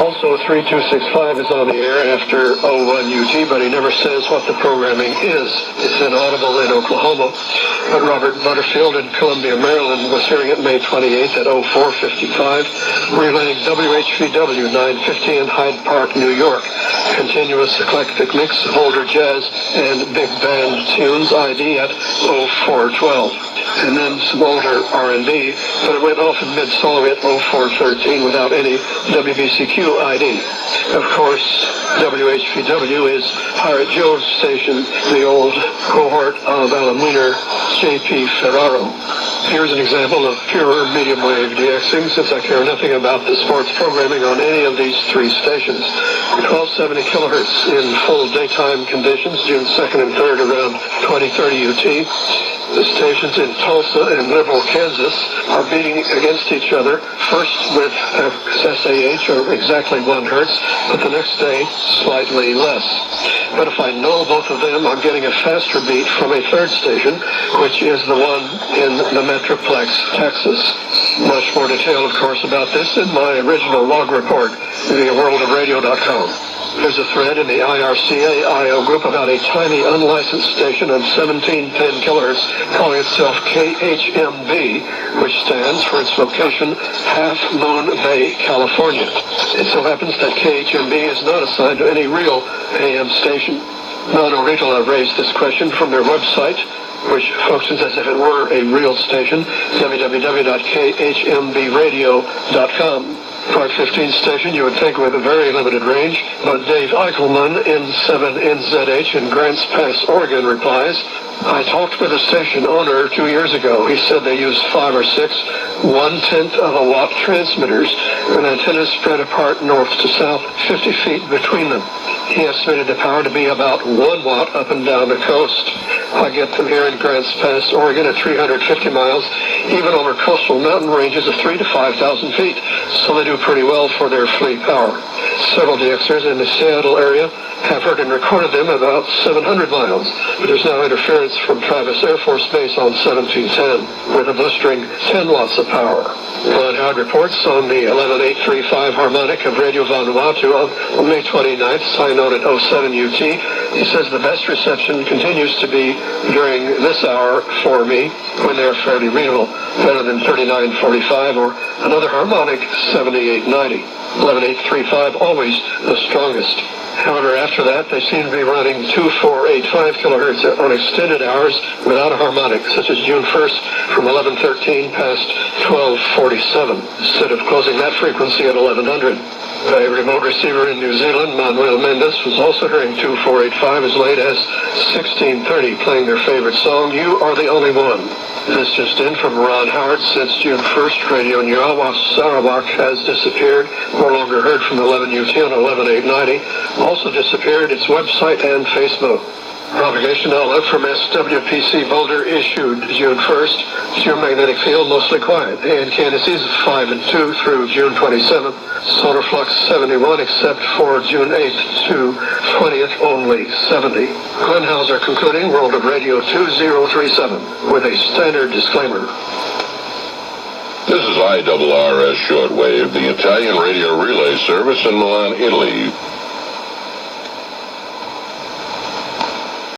Also, 3265 is on the air after 01 UT, but he never says what the programming is. It's inaudible in Oklahoma. But Robert Butterfield in Columbia, Maryland was hearing it May 28th at 0455, relaying WHVW 950 in Hyde Park, New York. Continuous eclectic mix of older jazz and big band tunes, ID at 0412. And then some older R&B, but it went off in mid-song at 0413 without any WBCQ ID. Of course, WHVW is Pirate Joe's station, the old cohort of Alan Wiener, J.P. Ferraro. Here's an example of pure medium wave DXing, since I care nothing about the sports programming on any of these three stations. 1270 kilohertz in full daytime conditions, June 2nd and 3rd around 2030 UT. The stations in Tulsa and Liberal, Kansas are beating against each other, first with SAH, or exactly 1 hertz, but the next day slightly less. But if I know both of them, I'm getting a faster beat from a third station, which is the one in the Metroplex, Texas. Much more detail, of course, about this in my original log report via worldofradio.com. There's a thread in the IRCA IO group about a tiny unlicensed station on 1710 kilohertz calling itself KHMB, which stands for its location, Half Moon Bay, California. It so happens that KHMB is not assigned to any real AM station. Non-Oriental have raised this question from their website, which functions as if it were a real station, www.khmbradio.com. Part 15 station, you would think, with a very limited range, but Dave Eichelman in 7NZH in Grants Pass, Oregon replies, I talked with a station owner 2 years ago. He said they use 5 or 6 1/10 of a watt transmitters with antennas spread apart north to south, 50 feet between them. He estimated the power to be about 1 watt up and down the coast. I get them here in Grants Pass, Oregon at 350 miles, even over coastal mountain ranges of 3,000 to 5,000 feet, so they do pretty well for their fleet power. Several DXers in the Seattle area have heard and recorded them about 700 miles. There's now interference from Travis Air Force Base on 1710 with a blistering 10 watts of power. Ron Howard reports on the 11835 harmonic of Radio Vanuatu on May 29th, signed on at 07 UT. He says the best reception continues to be during this hour for me when they're fairly readable, better than 3945 or another harmonic 7890. 11835 always the strongest. However, after that, they seem to be running 2485 kilohertz on extended hours without a harmonic, such as June 1st from 1113 past 1247, instead of closing that frequency at 1100. A remote receiver in New Zealand, Manuel Mendes, was also hearing 2485 as late as 1630, playing their favorite song, You Are the Only One. This just in from Ron Howard. Since June 1st, Radio Nyawa Sarawak has disappeared, no longer heard from 11 UT on 11890. Also disappeared its website and Facebook. Propagation outlook from SWPC Boulder issued June 1st. Geomagnetic field mostly quiet. ANK indices 5 and 2 through June 27th. Solar flux 71 except for June 8th to 20th only 70. Glenn Hauser concluding World of Radio 2037 with a standard disclaimer. This is IRRS Shortwave, the Italian radio relay service in Milan, Italy.